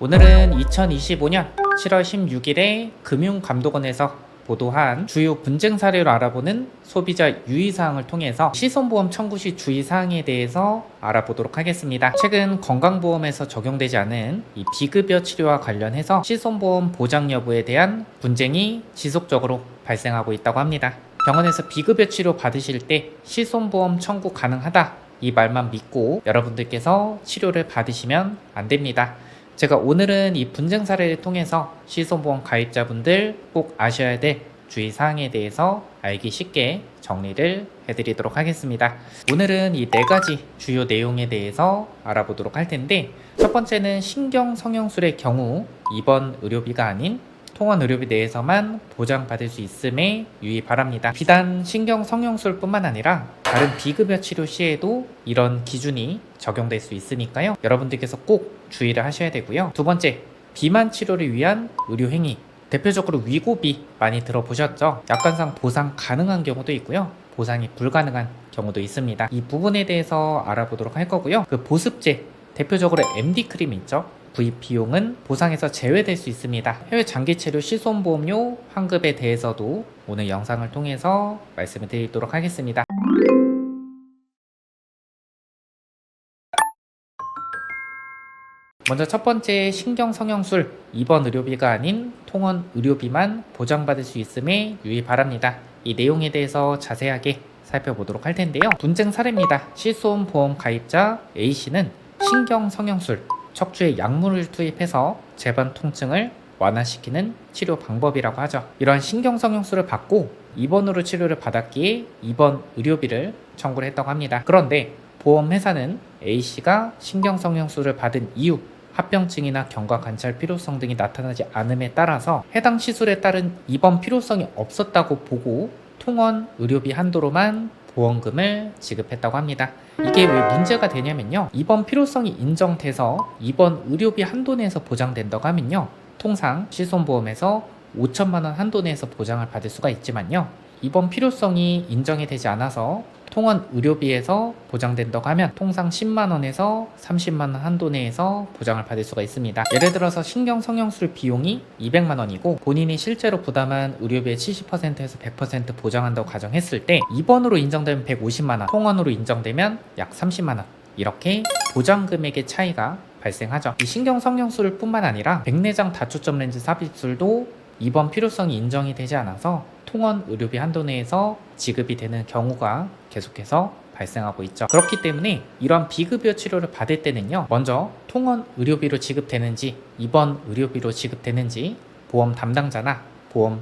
오늘은 2025년 7월 16일에 금융감독원에서 보도한 주요 분쟁 사례로 알아보는 소비자 유의사항을 통해서 실손보험 청구 시 주의사항에 대해서 알아보도록 하겠습니다. 최근 건강보험에서 적용되지 않은 이 비급여 치료와 관련해서 실손보험 보장 여부에 대한 분쟁이 지속적으로 발생하고 있다고 합니다. 병원에서 비급여 치료 받으실 때 실손보험 청구 가능하다 이 말만 믿고 여러분들께서 치료를 받으시면 안 됩니다. 제가 오늘은 이 분쟁 사례를 통해서 실손보험 가입자분들 꼭 아셔야 될 주의사항에 대해서 알기 쉽게 정리를 해드리도록 하겠습니다. 오늘은 이 4가지 주요 내용에 대해서 알아보도록 할 텐데, 첫 번째는 신경성형술의 경우 입원 의료비가 아닌 통원 의료비 내에서만 보장받을 수 있음에 유의 바랍니다. 비단 신경성형술뿐만 아니라 다른 비급여 치료 시에도 이런 기준이 적용될 수 있으니까요. 여러분들께서 꼭 주의를 하셔야 되고요. 두 번째, 비만 치료를 위한 의료행위. 대표적으로 위고비 많이 들어보셨죠? 약관상 보상 가능한 경우도 있고요. 보상이 불가능한 경우도 있습니다. 이 부분에 대해서 알아보도록 할 거고요. 그 보습제, 대표적으로 MD 크림 있죠? 구입 비용은 보상에서 제외될 수 있습니다. 해외 장기치료 실손보험료 환급에 대해서도 오늘 영상을 통해서 말씀을 드리도록 하겠습니다. 먼저 첫 번째, 신경성형술 입원 의료비가 아닌 통원 의료비만 보장받을 수 있음에 유의 바랍니다. 이 내용에 대해서 자세하게 살펴보도록 할 텐데요. 분쟁 사례입니다. 실손보험 가입자 A씨는 신경성형술, 척추에 약물을 투입해서 재반 통증을 완화시키는 치료 방법이라고 하죠. 이러한 신경성형술을 받고 입원으로 치료를 받았기에 입원 의료비를 청구를 했다고 합니다. 그런데 보험회사는 A씨가 신경성형술을 받은 이후 합병증이나 경과 관찰 필요성 등이 나타나지 않음에 따라서 해당 시술에 따른 입원 필요성이 없었다고 보고 통원 의료비 한도로만 보험금을 지급했다고 합니다. 이게 왜 문제가 되냐면요, 입원 필요성이 인정돼서 입원 의료비 한도 내에서 보장된다고 하면요, 통상 실손보험에서 5천만 원 한도 내에서 보장을 받을 수가 있지만요, 입원 필요성이 인정이 되지 않아서 통원 의료비에서 보장된다고 하면 통상 10만 원에서 30만 원 한도 내에서 보장을 받을 수가 있습니다. 예를 들어서 신경성형술 비용이 200만 원이고 본인이 실제로 부담한 의료비의 70%에서 100% 보장한다고 가정했을 때 입원으로 인정되면 150만 원, 통원으로 인정되면 약 30만 원, 이렇게 보장 금액의 차이가 발생하죠. 이 신경성형술 뿐만 아니라 백내장 다초점 렌즈 삽입술도 입원 필요성이 인정이 되지 않아서 통원 의료비 한도 내에서 지급이 되는 경우가 계속해서 발생하고 있죠. 그렇기 때문에 이러한 비급여 치료를 받을 때는요, 먼저 통원 의료비로 지급되는지 입원 의료비로 지급되는지 보험 담당자나 보험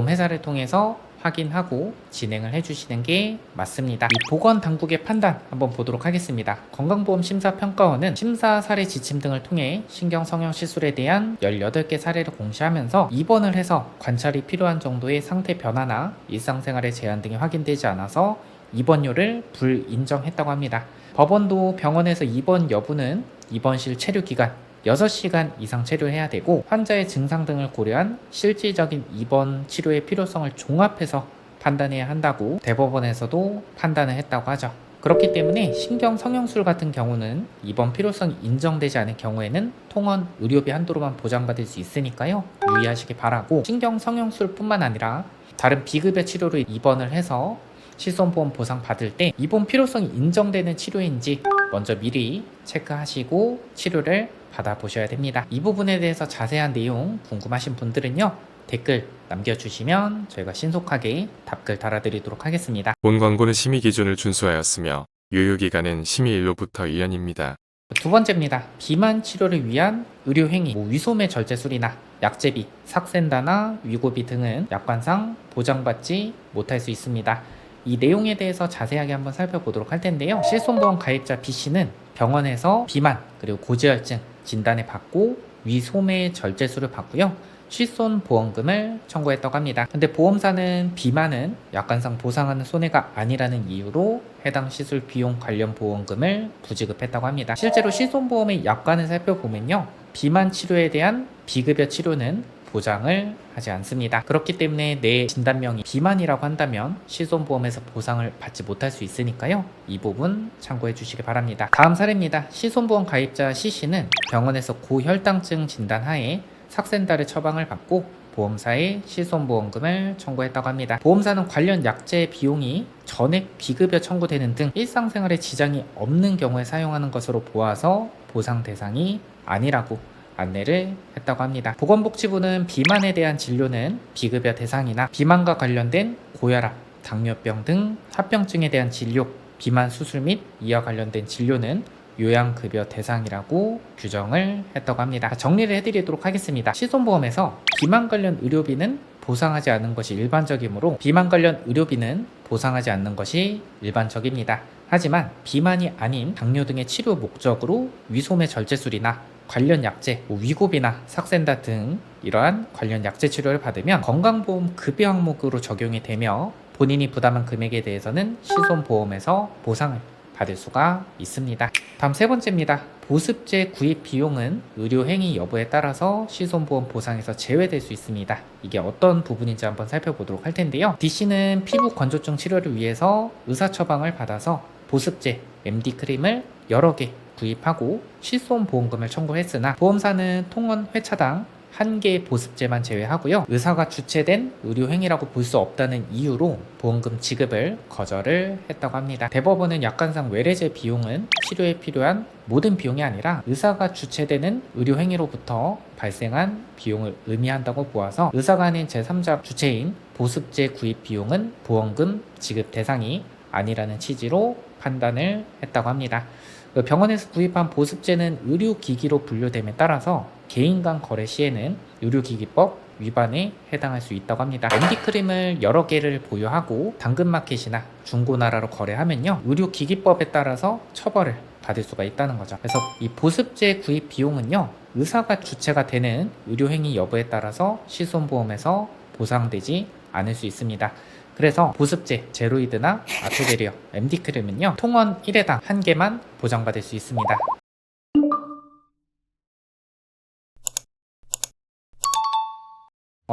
회사를 통해서 확인하고 진행을 해주시는 게 맞습니다. 이 보건당국의 판단 한번 보도록 하겠습니다. 건강보험심사평가원은 심사 사례 지침 등을 통해 신경성형 시술에 대한 18개 사례를 공시하면서 입원을 해서 관찰이 필요한 정도의 상태 변화나 일상생활의 제한 등이 확인되지 않아서 입원료를 불인정했다고 합니다. 법원도 병원에서 입원 여부는 입원실 체류 기간 6시간 이상 체류해야 되고 환자의 증상 등을 고려한 실질적인 입원 치료의 필요성을 종합해서 판단해야 한다고 대법원에서도 판단을 했다고 하죠. 그렇기 때문에 신경성형술 같은 경우는 입원 필요성이 인정되지 않은 경우에는 통원 의료비 한도로만 보장받을 수 있으니까요, 유의하시기 바라고, 신경성형술뿐만 아니라 다른 비급여 치료로 입원을 해서 실손보험 보상 받을 때 입원 필요성이 인정되는 치료인지 먼저 미리 체크하시고 치료를 받아보셔야 됩니다. 이 부분에 대해서 자세한 내용 궁금하신 분들은요, 댓글 남겨주시면 저희가 신속하게 답글 달아드리도록 하겠습니다. 본 광고는 심의 기준을 준수하였으며 유효기간은 심의일로부터 1년입니다. 두 번째입니다. 비만 치료를 위한 의료행위, 위소매 절제술이나 약제비, 삭센다나 위고비 등은 약관상 보장받지 못할 수 있습니다. 이 내용에 대해서 자세하게 한번 살펴보도록 할 텐데요. 실손보험 가입자 B씨는 병원에서 비만 그리고 고지혈증 진단을 받고 위소매 절제술을 받고요, 실손보험금을 청구했다고 합니다. 근데 보험사는 비만은 약관상 보상하는 손해가 아니라는 이유로 해당 시술 비용 관련 보험금을 부지급했다고 합니다. 실제로 실손보험의 약관을 살펴보면요, 비만 치료에 대한 비급여 치료는 보장을 하지 않습니다. 그렇기 때문에 내 진단명이 비만이라고 한다면 실손보험에서 보상을 받지 못할 수 있으니까요. 이 부분 참고해 주시기 바랍니다. 다음 사례입니다. 실손보험 가입자 C씨는 병원에서 고혈당증 진단하에 삭센다르 처방을 받고 보험사에 실손보험금을 청구했다고 합니다. 보험사는 관련 약제 비용이 전액 비급여 청구되는 등 일상생활에 지장이 없는 경우에 사용하는 것으로 보아서 보상 대상이 아니라고 안내를 했다고 합니다. 보건복지부는 비만에 대한 진료는 비급여 대상이나 비만과 관련된 고혈압, 당뇨병 등 합병증에 대한 진료, 비만 수술 및 이와 관련된 진료는 요양급여 대상이라고 규정을 했다고 합니다. 정리를 해드리도록 하겠습니다. 실손보험에서 비만 관련 의료비는 보상하지 않는 것이 일반적이므로 비만 관련 의료비는 보상하지 않는 것이 일반적입니다. 하지만 비만이 아닌 당뇨 등의 치료 목적으로 위소매 절제술이나 관련 약제, 위고비나 삭센다 등 이러한 관련 약제 치료를 받으면 건강보험 급여 항목으로 적용이 되며 본인이 부담한 금액에 대해서는 실손보험에서 보상을 받을 수가 있습니다. 다음 세 번째입니다. 보습제 구입 비용은 의료행위 여부에 따라서 실손보험 보상에서 제외될 수 있습니다. 이게 어떤 부분인지 한번 살펴보도록 할 텐데요. D씨는 피부 건조증 치료를 위해서 의사 처방을 받아서 보습제, MD크림을 여러 개 구입하고 실손보험금을 청구했으나 보험사는 통원 회차당 1개 보습제만 제외하고요. 의사가 주체된 의료행위라고 볼 수 없다는 이유로 보험금 지급을 거절을 했다고 합니다. 대법원은 약관상 외래제 비용은 치료에 필요한 모든 비용이 아니라 의사가 주체되는 의료행위로부터 발생한 비용을 의미한다고 보아서 의사가 아닌 제3자 주체인 보습제 구입 비용은 보험금 지급 대상이 아니라는 취지로 판단을 했다고 합니다. 병원에서 구입한 보습제는 의료기기로 분류됨에 따라서 개인 간 거래 시에는 의료기기법 위반에 해당할 수 있다고 합니다. MD크림을 여러 개를 보유하고 당근마켓이나 중고나라로 거래하면요, 의료기기법에 따라서 처벌을 받을 수가 있다는 거죠. 그래서 이 보습제 구입 비용은요, 의사가 주체가 되는 의료행위 여부에 따라서 실손보험에서 보상되지 않을 수 있습니다. 그래서 보습제, 제로이드나 아토베리어, MD크림은요, 통원 1회당 1개만 보장받을 수 있습니다.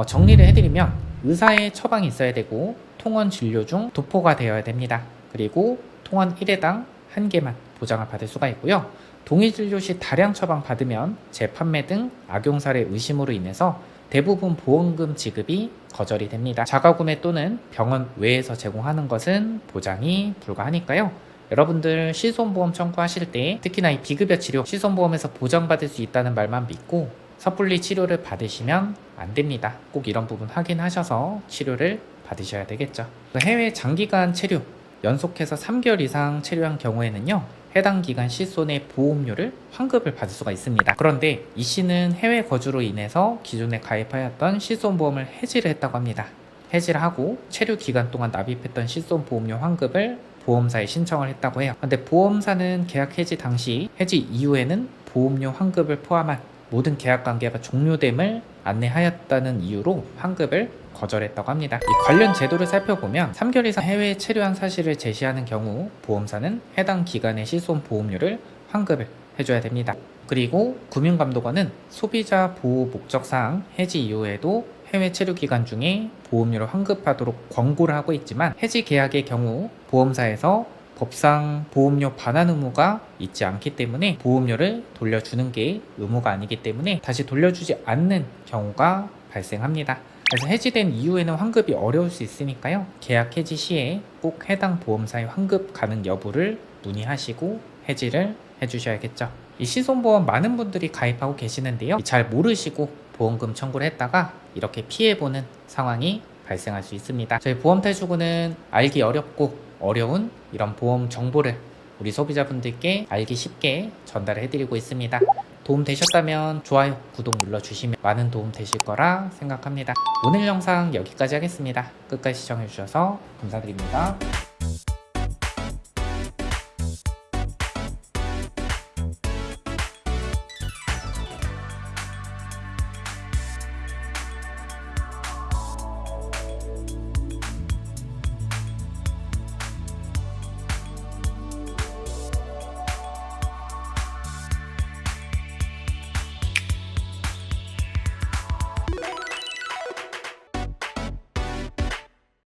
정리를 해드리면 의사의 처방이 있어야 되고 통원 진료 중 도포가 되어야 됩니다. 그리고 통원 1회당 1개만 보장을 받을 수가 있고요. 동의 진료 시 다량 처방 받으면 재판매 등 악용 사례 의심으로 인해서 대부분 보험금 지급이 거절이 됩니다. 자가구매 또는 병원 외에서 제공하는 것은 보장이 불가하니까요. 여러분들 실손보험 청구하실 때 특히나 이 비급여 치료 실손보험에서 보장받을 수 있다는 말만 믿고 섣불리 치료를 받으시면 안 됩니다. 꼭 이런 부분 확인하셔서 치료를 받으셔야 되겠죠. 해외 장기간 체류, 연속해서 3개월 이상 체류한 경우에는요, 해당 기간 실손의 보험료를 환급을 받을 수가 있습니다. 그런데 이 씨는 해외 거주로 인해서 기존에 가입하였던 실손보험을 해지를 했다고 합니다. 해지를 하고 체류 기간 동안 납입했던 실손보험료 환급을 보험사에 신청을 했다고 해요. 그런데 보험사는 계약 해지 당시 해지 이후에는 보험료 환급을 포함한 모든 계약 관계가 종료됨을 안내하였다는 이유로 환급을 거절했다고 합니다. 이 관련 제도를 살펴보면 3개월 이상 해외에 체류한 사실을 제시하는 경우 보험사는 해당 기간의 실손보험료를 환급을 해줘야 됩니다. 그리고 금융감독원은 소비자 보호 목적상 해지 이후에도 해외 체류 기간 중에 보험료를 환급하도록 권고를 하고 있지만 해지 계약의 경우 보험사에서 법상 보험료 반환 의무가 있지 않기 때문에 보험료를 돌려주는 게 의무가 아니기 때문에 다시 돌려주지 않는 경우가 발생합니다. 그래서 해지된 이후에는 환급이 어려울 수 있으니까요, 계약 해지 시에 꼭 해당 보험사의 환급 가능 여부를 문의하시고 해지를 해주셔야겠죠. 이 실손보험 많은 분들이 가입하고 계시는데요, 잘 모르시고 보험금 청구를 했다가 이렇게 피해보는 상황이 발생할 수 있습니다. 저희 보험탈출구는 알기 어렵고 어려운 이런 보험 정보를 우리 소비자분들께 알기 쉽게 전달을 해드리고 있습니다. 도움 되셨다면 좋아요, 구독 눌러주시면 많은 도움 되실 거라 생각합니다. 오늘 영상 여기까지 하겠습니다. 끝까지 시청해주셔서 감사드립니다.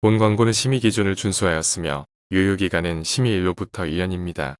본 광고는 심의 기준을 준수하였으며 유효기간은 심의일로부터 1년입니다.